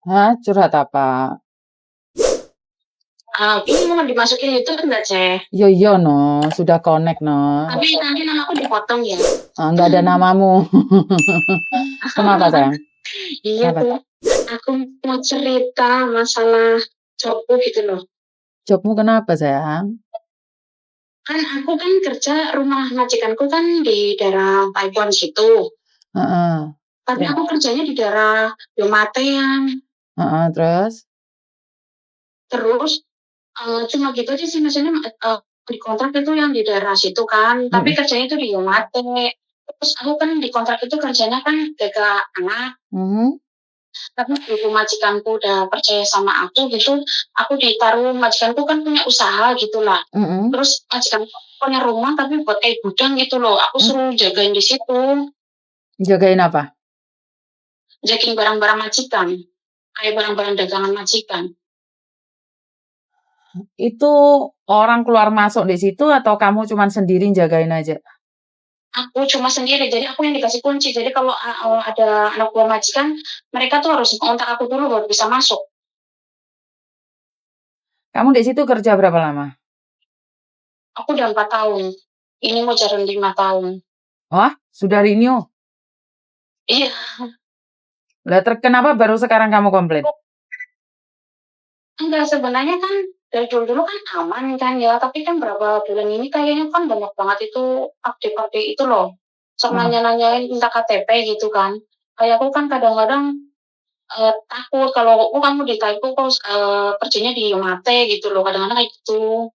Hah, curhat apa? Ini mau dimasukin YouTube nggak, Ceh? Yo yo no, sudah connect no. Tapi nanti namaku dipotong ya. Nggak ada namamu. Kenapa sayang? Iya Kenapa? tuh, aku mau cerita masalah jobku gitu loh. Jobmu kenapa sayang? Kan aku kan kerja rumah majikanku kan di daerah Taiwan situ. Heeh. Tapi aku kerjanya di daerah Yomatean. Heeh, terus? Terus cuma gitu aja sih maksudnya di kontrak itu yang di daerah situ kan. Tapi Mm-mm. kerjanya itu di Yomate. Terus aku kan di kontrak itu kerjanya kan jaga anak. Mhm. Tapi ibu majikanku udah percaya sama aku gitu, aku ditaruh majikanku kan punya usaha gitu lah. Mm-mm. Terus majikanku punya rumah tapi buat kayak gudang gitu loh. Aku Mm. suruh jagain di situ, Jagain apa? jagain barang-barang majikan, kayak barang-barang dagangan majikan. Itu orang keluar masuk di situ atau kamu cuman sendiri jagain aja? Aku cuma sendiri, jadi aku yang dikasih kunci. Jadi kalau ada anak buah majikan, mereka tuh harus kontak aku dulu baru bisa masuk. Kamu di situ kerja berapa lama? Aku udah 4 tahun. Ini mau jalan 5 tahun. Wah, sudah renew. Iya, Lah, kenapa baru sekarang kamu komplain? enggak, sebenarnya kan dari dulu-dulu kan aman kan ya, tapi kan berapa bulan ini kayaknya kan banyak banget itu update-update itu loh. Sok Oh. nanya-nanyain minta KTP gitu kan. Kayak aku kan kadang-kadang takut kalau oh kamu ditaikku kok kerjanya di Yomate gitu loh. Kadang-kadang kayak gitu.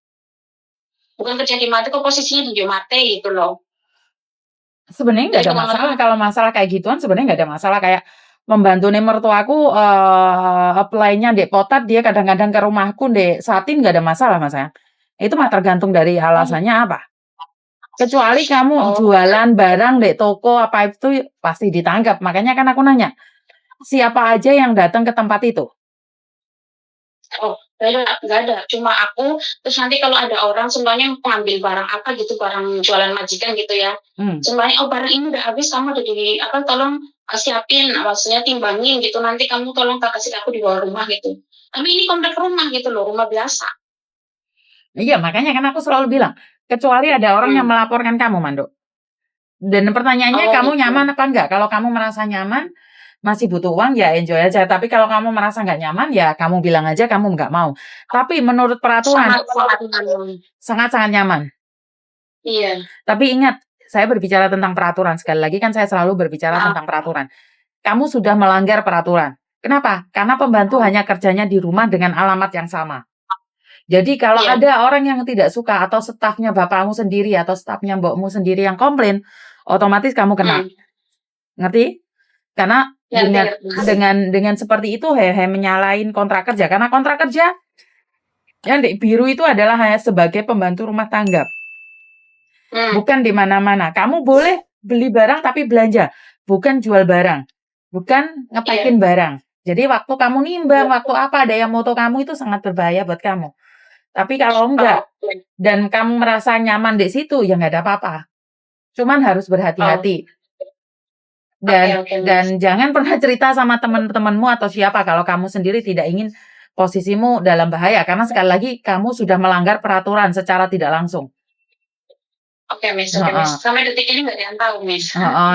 Bukan kerja di Mate kok posisinya di Yomate gitu loh. Sebenarnya nggak Jadi ada kadang-kadang masalah, kalau masalah kayak gituan sebenarnya nggak ada masalah, kayak membantu nih mertuaku, apply-nya ndek Potat, dia kadang-kadang ke rumahku ndek Satin, nggak ada masalah Mas ya. Itu mah tergantung dari oh, alasannya apa. Kecuali kamu oh, jualan barang ndek toko apa itu pasti ditangkap. Makanya kan aku nanya, siapa aja yang datang ke tempat itu? oh, nggak ada. Cuma aku, terus nanti kalau ada orang semuanya mau ngambil barang apa gitu, barang jualan majikan gitu ya. Hmm. Semuanya, oh barang ini udah habis, kamu udah di, apa, tolong siapin, maksudnya timbangin gitu, nanti kamu tolong kasih aku di bawah rumah gitu. Tapi ini komplek rumah gitu loh, rumah biasa. Iya, makanya kan aku selalu bilang, kecuali ada orang yang Hmm. melaporkan kamu, Mando. Dan pertanyaannya, Oh kamu gitu. nyaman apa enggak? Kalau kamu merasa nyaman, masih butuh uang, ya enjoy aja. Tapi kalau kamu merasa nggak nyaman, ya kamu bilang aja kamu nggak mau. Tapi menurut peraturan, Sangat-sangat nyaman. sangat-sangat nyaman. Iya. Tapi ingat, saya berbicara tentang peraturan. Sekali lagi kan saya selalu berbicara Ah, tentang peraturan. Kamu sudah melanggar peraturan. Kenapa? Karena pembantu hanya kerjanya di rumah dengan alamat yang sama. Jadi kalau iya. ada orang yang tidak suka atau stafnya bapakmu sendiri atau stafnya mbokmu sendiri yang komplain, otomatis kamu kena. Hmm. Ngerti? Karena Ngerti, dengan ngerti. dengan seperti itu hehe menyalahin kontrak kerja. Karena kontrak kerja yang di biru itu adalah hanya sebagai pembantu rumah tangga, Hmm. bukan di mana-mana. Kamu boleh beli barang tapi belanja, bukan jual barang, bukan Iya. ngepakin barang. Jadi waktu kamu nimbang, Iya. waktu apa ada yang moto kamu itu sangat berbahaya buat kamu. Tapi kalau Oh, enggak oke. dan kamu merasa nyaman di situ, ya nggak ada apa-apa. Cuman harus Oh, berhati-hati. oke, Dan oke, Mas. dan jangan pernah cerita sama teman-temanmu atau siapa kalau kamu sendiri tidak ingin posisimu dalam bahaya, karena sekali lagi kamu sudah melanggar peraturan secara tidak langsung. Oke, Miss. Oke, Miss. Heeh, Sampai detik ini nggak ada yang tahu, Miss. heeh.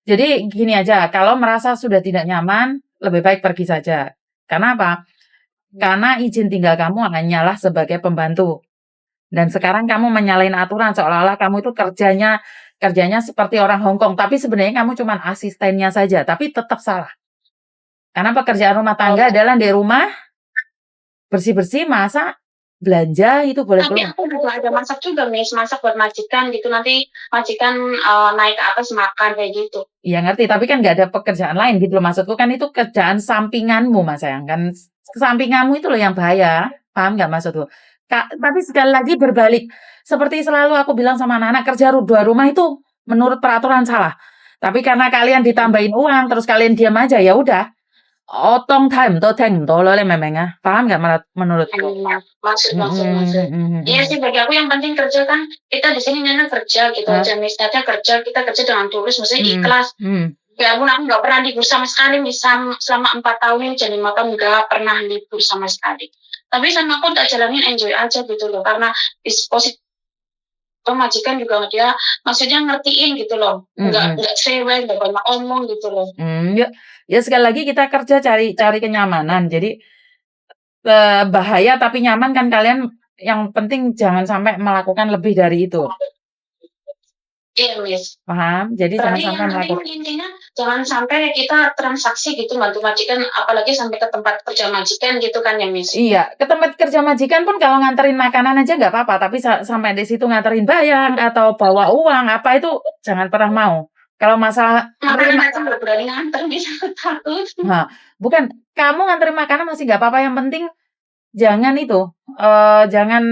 Jadi gini aja, kalau merasa sudah tidak nyaman, lebih baik pergi saja. Karena apa? Karena izin tinggal kamu hanyalah sebagai pembantu. Dan sekarang kamu menyalahin aturan seolah-olah kamu itu kerjanya kerjanya seperti orang Hong Kong, tapi sebenarnya kamu cuma asistennya saja, tapi tetap salah. Karena pekerjaan rumah Oh, tangga adalah di rumah, bersih-bersih, masak, belanja, itu boleh tapi keluar. aku juga ada masak juga, Miss. Masak buat majikan gitu. Nanti majikan naik ke atas makan kayak gitu. Iya ngerti, tapi kan nggak ada pekerjaan lain gitu loh. Maksudku kan itu kerjaan sampinganmu, Mas sayang. Kan sampinganmu itu loh yang bahaya. Paham nggak maksudku? Kak, tapi sekali lagi berbalik. Seperti selalu aku bilang sama anak-anak, kerja dua rumah itu menurut peraturan salah. Tapi karena kalian ditambahin uang, terus kalian diam aja, ya udah. Otong time, to teng, to lole memang ah. Paham nggak menurutku? Maksud, maksud, maksud. Mm, mm, mm, Iya mm. sih, bagi aku yang penting kerja kan. Kita di sini Nana kerja gitu Hah? aja, Miss. Ternyata kerja, kita kerja dengan tulus, maksudnya Mm, ikhlas. mm. Ya ampun, aku nggak pernah libur sama sekali nih selama 4 tahun ini jadi makan nggak pernah libur sama sekali. Tapi sama aku tak jalanin enjoy aja gitu loh, karena disposisi majikan juga dia maksudnya ngertiin gitu loh, Mhm. nggak cerewet, nggak banyak omong gitu loh. Ya ya sekali lagi kita kerja cari cari kenyamanan. Jadi, bahaya tapi nyaman kan kalian yang penting jangan sampai melakukan lebih dari itu, Iya, Miss. paham? Jadi jangan Berarti sampai yang penting intinya jangan sampai kita transaksi gitu bantu majikan, apalagi sampai ke tempat kerja majikan gitu kan ya, Miss? iya, ke tempat kerja majikan pun kalau nganterin makanan aja nggak apa-apa, tapi sampai di situ nganterin barang atau bawa uang apa itu jangan pernah mau. Kalau masalah Makanan aja nggak berani nganter, Miss, aku takut. nah, bukan, kamu nganterin makanan masih nggak apa-apa, yang penting jangan itu, jangan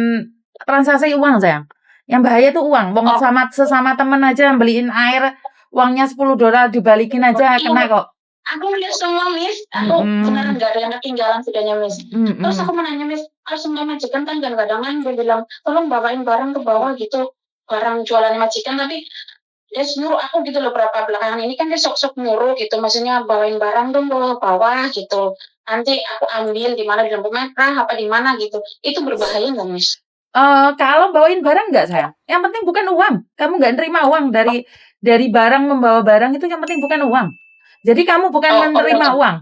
transaksi uang sayang. Yang bahaya tuh uang, wong Oh, sesama temen aja beliin air, uangnya $10 dibalikin aja iya. kena kok. Aku ngeliat semua, Miss. Aku beneran Mhm, nggak ada yang ketinggalan videonya, Miss. Terus aku mhm. mau nanya, Miss, kalau semua majikan kan kadang-kadang kan dia bilang, "Tolong bawain barang ke bawah," gitu, barang jualan majikan, tapi dia nyuruh aku gitu loh berapa belakangan ini kan dia sok-sok nyuruh gitu, maksudnya bawain barang dong ke bawah gitu. Nanti aku ambil di mana, di lampu merah apa di mana gitu. Itu berbahaya nggak, Miss? Kalau bawain barang nggak sayang, yang penting bukan uang, kamu nggak nerima uang dari barang membawa barang itu yang penting bukan uang. Jadi kamu bukan Oh, oke, menerima oke. uang,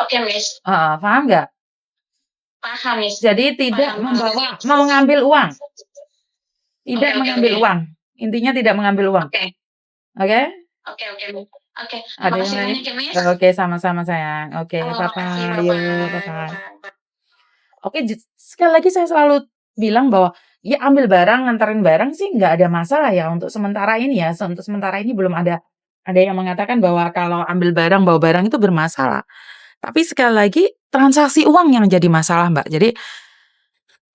Oke, Miss. heeh, paham nggak? Paham, Miss. Jadi tidak Paham, paham. mau ngambil uang, Oke, tidak oke, mengambil oke. uang, intinya tidak mengambil uang, Oke. oke? Oke, oke, Miss. Oke, Ada yang makasih lain? banyak ya, Miss. Oke, sama-sama sayang, oke, Makasih, bye-bye, yuk, bye-bye, bye-bye. bye-bye. Oke, sekali lagi saya selalu bilang bahwa, ya ambil barang, nganterin barang sih nggak ada masalah ya untuk sementara ini ya, untuk sementara ini belum ada yang mengatakan bahwa kalau ambil barang, bawa barang itu bermasalah. Tapi sekali lagi transaksi uang yang jadi masalah, Mbak. Jadi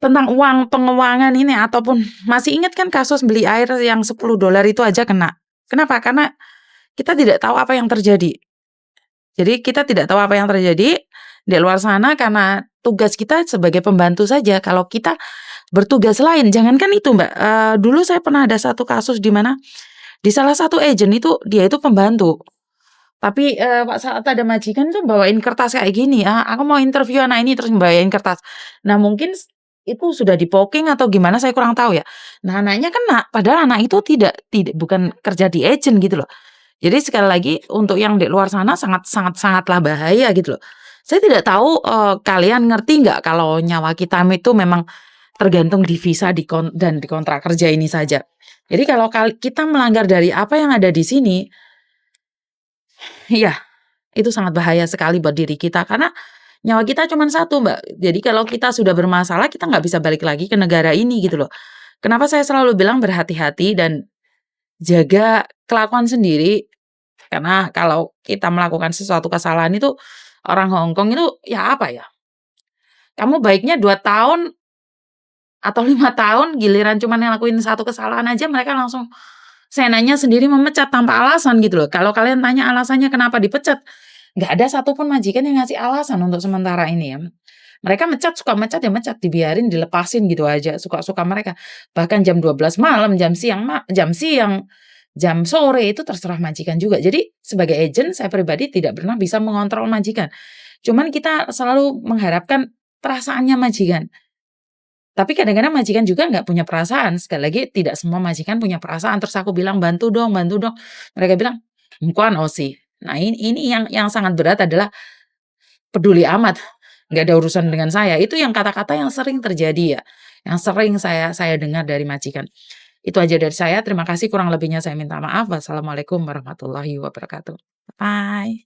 tentang uang, penguangan ini ataupun masih ingat kan kasus beli air yang $10 itu aja kena. Kenapa? Karena kita tidak tahu apa yang terjadi. Jadi kita tidak tahu apa yang terjadi di luar sana karena tugas kita sebagai pembantu saja. Kalau kita bertugas lain, jangankan itu Mbak, dulu saya pernah ada satu kasus di mana di salah satu agen itu dia itu pembantu. Tapi, saat ada majikan tuh bawain kertas kayak gini, "Aku mau interview anak ini," terus bawain kertas. Nah mungkin itu sudah di-poking atau gimana saya kurang tahu ya. Nah anaknya kena, padahal anak itu tidak bukan kerja di agen gitu loh. Jadi sekali lagi untuk yang di luar sana sangatlah bahaya gitu loh. Saya tidak tahu, kalian ngerti nggak kalau nyawa kita itu memang tergantung di visa dan di kontrak kerja ini saja. Jadi kalau kita melanggar dari apa yang ada di sini, iya itu sangat bahaya sekali buat diri kita karena nyawa kita cuma satu, Mbak. Jadi kalau kita sudah bermasalah kita nggak bisa balik lagi ke negara ini gitu loh. Kenapa saya selalu bilang berhati-hati dan jaga kelakuan sendiri, karena kalau kita melakukan sesuatu kesalahan itu orang Hong Kong itu ya apa ya, kamu baiknya 2 tahun atau 5 tahun giliran cuman ngelakuin satu kesalahan aja mereka langsung senanya sendiri memecat tanpa alasan gitu loh. Kalau kalian tanya alasannya kenapa dipecat, nggak ada satupun majikan yang ngasih alasan untuk sementara ini ya. Mereka mecat, suka mecat ya mecat, dibiarin, dilepasin gitu aja, suka-suka mereka. Bahkan jam 12 malam, jam siang, jam sore itu terserah majikan juga. Jadi sebagai agent saya pribadi tidak pernah bisa mengontrol majikan. Cuman kita selalu mengharapkan perasaannya majikan. Tapi kadang-kadang majikan juga nggak punya perasaan, sekali lagi tidak semua majikan punya perasaan, terus aku bilang, "Bantu dong, bantu dong." Mereka bilang, "Mukuan osi." Nah ini yang sangat berat adalah peduli amat, nggak ada urusan dengan saya, itu yang kata-kata yang sering terjadi ya, yang sering saya dengar dari majikan. Itu aja dari saya, terima kasih, kurang lebihnya saya minta maaf. Wassalamualaikum warahmatullahi wabarakatuh. Bye.